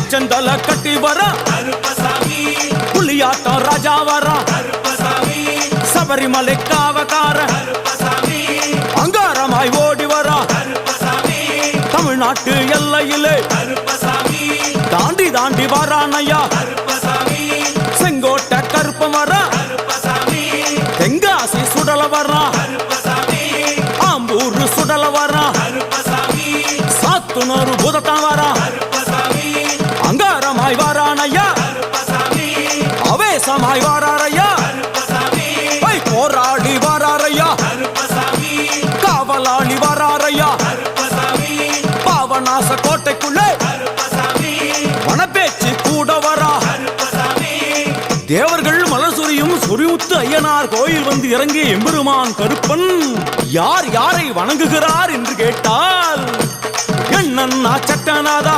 புலிச்சந்தல கட்டி வர புலியாட்டம் ராஜா வர சபரிமலை காவக்கார அங்காரமாய் ஓடி வர தமிழ்நாட்டு எல்லையிலே தாண்டி தாண்டி வரானையா செங்கோட்டை கருப்பம் வர தெங்காசி சுடல வர ஆம்பூர் சுடல வர சாத்துனூர் புதத்தான் வர அங்காரமாய் வரானையா அவேசமாய் வராரையா போராடி வராரையா காவலாளி வராரையா பாவநாச கோட்டைக்குள்ளே வனப்பேச்சு கூட வரா தேவர்கள் மலர் சொரியும் சொரிமுத்து ஐயனார் கோயில் வந்து இறங்கிய எம்பெருமான் கருப்பன் யார் யாரை வணங்குகிறார் என்று கேட்டால் என்னன்னா சட்டநாதா